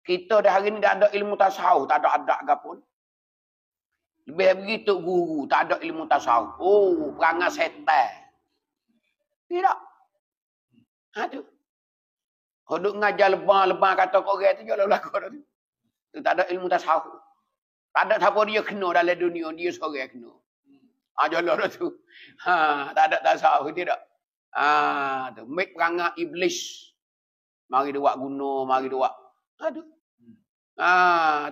Kita dah hari ni dah ada ilmu tasawuf, tak ada adat ke pun. Lebih begitu guru, tak ada ilmu tasawuf. Oh, perangai setan. Tidak. Ha tu. Kau duk ngajar lebang-lebang kata kau orang tu jual belakang tu. Tu tak ada ilmu tasawuf. Tak ada siapa dia kena dalam dunia, dia seorang kena. Ha jalan tu. Ha, tak ada tasawuf tidak. Ha tu, make perangai iblis. Mari dia buat guna, mari dia buat. Ha tu. Ha,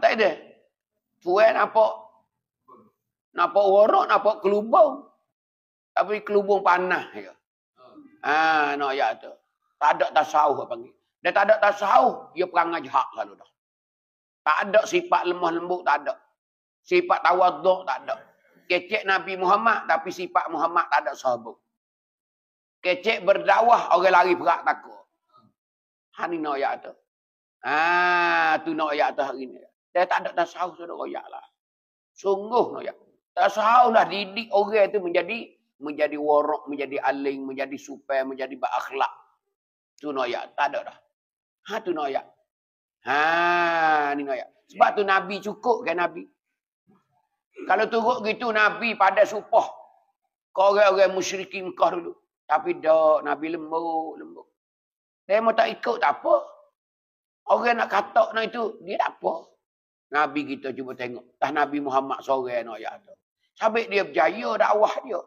tak ada. Tuan nampak warok, nampak kelubung. Tapi kelubung panah je. Ha, nak ayat tu. Tak ada tasawuf panggil. Dia tak ada tasawuf, dia perangai jahat selalu dah. Tak ada sifat lemah lembut, tak ada. Sifat tawaduk, tak ada. Kecek Nabi Muhammad, tapi sifat Muhammad tak ada sahabat. Kecek berdakwah, orang lari perak takut. Ha ni nak ayat tu. Ha, tu nak ayat tu hari ni. Dia tak ada tasawuf, sudah royak lah. Sungguh nak ayat. Tasawuf lah didik orang tu menjadi warok, menjadi aling, menjadi supai, menjadi berakhlak. Tu nak ayat. Tak ada dah. Ha tu nak ayat. Ha ni nak ayat. Sebab tu Nabi cukup kan Nabi. Kalau turut gitu Nabi pada supah kau orang-orang musyrikin Mekah dulu. Tapi dak Nabi lembut. Dia mau tak ikut tak apa. Orang nak katak nak itu dia tak apa. Nabi kita cuba tengok. Dah Nabi Muhammad seorang nak ayat tu. Sabit dia berjaya dakwah dia.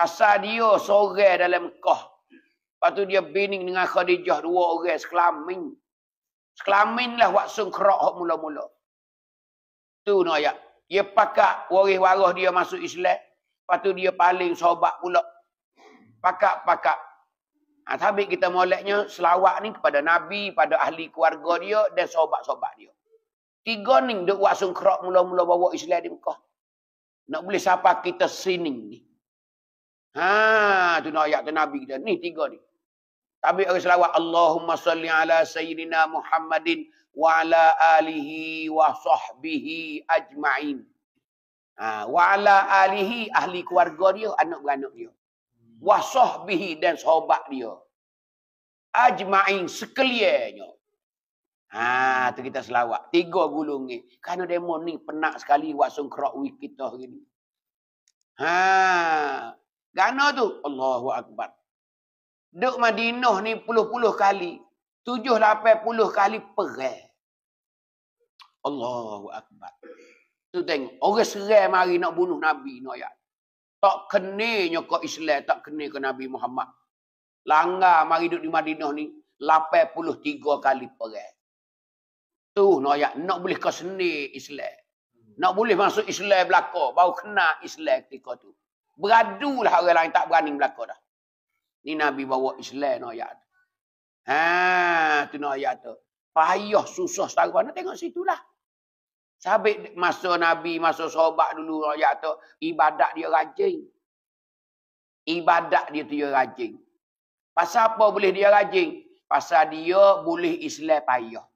Asal dia seorang dalam Mekah. Lepas tu dia bining dengan Khadijah, dua orang sekelamin. Sekelamin lah waksun kerak hak mula-mula. Tu nak ayat. Dia pakat waris-waris dia masuk Islam. Lepas tu dia paling sobat pula. Pakat. Ha, tapi kita moleknya selawat ni kepada Nabi, pada ahli keluarga dia dan sobat-sobat dia. Tiga ni duk waksun kerak mula-mula bawa Islam di Mekah. Nak boleh siapa kita sining ni. Ha, tu nak ayat tu Nabi kita. Ni tiga ni. Tapi orang selawat Allahumma salli ala sayyidina Muhammadin wa ala alihi wa sahbihi ajma'in. Ha, wa ala alihi ahli keluarga dia, anak beranak dia. Wa sahbihi dan sahabat dia. Ajma'in sekaliannya. Ha, tu kita selawat. Tiga gulung ni. Kerana demo ni penat sekali wasung kerak wik kita gini. Ha, gana tu Allahu Akbar. Duk Madinah ni puluh-puluh kali. 7-80 kali perang. Allahu Akbar. Tu tengok. Orang serai mari nak bunuh Nabi. Nak ayat. Tak kenanya ke Islam. Tak kena ke Nabi Muhammad. Langgar mari duduk di Madinah ni. 83 kali perang. Tu nak ayat. Nak boleh ke seni Islam. Nak boleh masuk Islam belakang. Baru kena Islam ketika tu. Beradulah orang lain tak berani belakang dah. Ni Nabi bawa Islam nak ayat. Ha, tu nak ayat tu. Payah susah setara. Nak tengok situlah. Sabit masa Nabi, masa sahabat dulu nak ayat tu. Ibadat dia rajin. Ibadat dia tu dia rajin. Pasal apa boleh dia rajin? Pasal dia boleh Islam payah.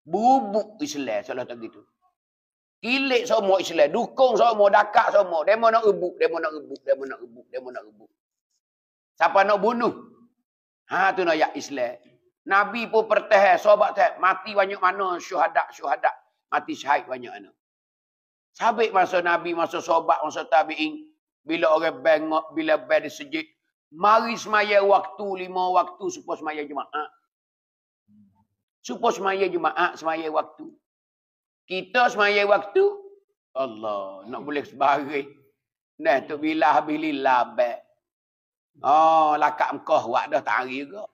Bubuk Islam. Salah tak gitu. Kilik semua Islam. Dukung semua. Dakak semua. Demo nak rebuk. Demo nak rebuk. Siapa nak bunuh? Ha tu nak ayat Islam. Nabi pun pertahan, sahabat tak mati banyak mana syuhada. Mati syahid banyak mana. Sabit masa Nabi, masa sahabat, masa tabi'in, bila orang bengok, bila bel disejid, mari semaya waktu 5 waktu supaya semaya Jumaat. Semaya waktu. Kita semaya waktu Allah, nak boleh sebagai. Nah, tu bila habis lilabak. Oh, lakak Mekah buat dah tak hari juga.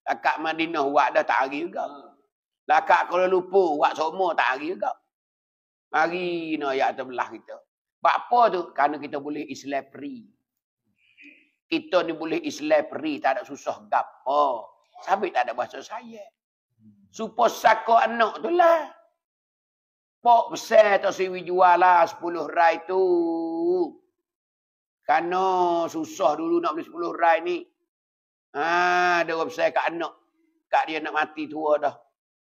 Lakak Madinah buat dah tak hari juga. Lakak Kuala Lumpur buat semua tak hari juga. Mari nak ayat terbelah kita. Sebab apa tu? Kerana kita boleh Islam free. Kita ni boleh Islam free, tak ada susah gapo. Sabit tak ada bahasa saya. Supaya sako anak tu lah. Pok besar tak siwi jual lah 10 rai tu. Kerana susah dulu nak beli 10 rai ni. Ha, dia orang besar kat anak. Kat dia nak mati tua dah.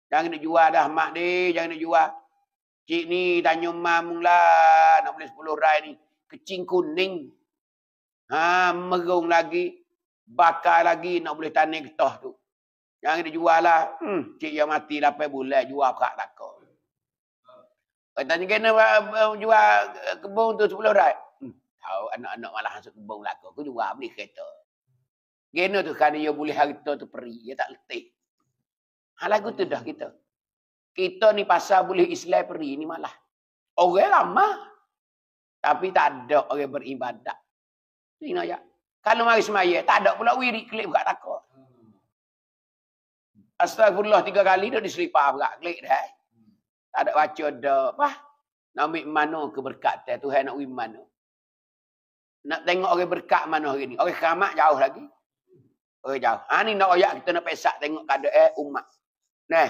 Jangan nak jual dah mak ni, jangan nak jual. Cik ni tanya mamung lah nak beli 10 rai ni. Kecing kuning. Ha, merung lagi. Bakar lagi nak boleh tanam getah tu. Yang dia jual lah. Cik yang mati 8 bulan jual perak takut. Katanya kena jual kebun tu 10 rat. Tahu anak-anak malah masuk kebun belakang. Aku jual beli kereta. Kena tu kan dia boleh harta tu peri. Dia tak letih. Lagu tu dah kita. Kita ni pasal boleh Islam peri ni malah. Orang ramah. Tapi tak ada orang beribadat. Ini ya. Kalau mari semaya, tak ada pula wirid klik buka takut. Astagfirullah 3 kali dah diselipar buka klik dah. Tak ada baca dah. Apa? Nak ambil mana keberkatan Tuhan nak win mana. Nak tengok orang berkat mana hari ni. Orang keramat jauh lagi. Orang jauh. Ni nak ayat kita nak pesak tengok keadaan umat. Nah,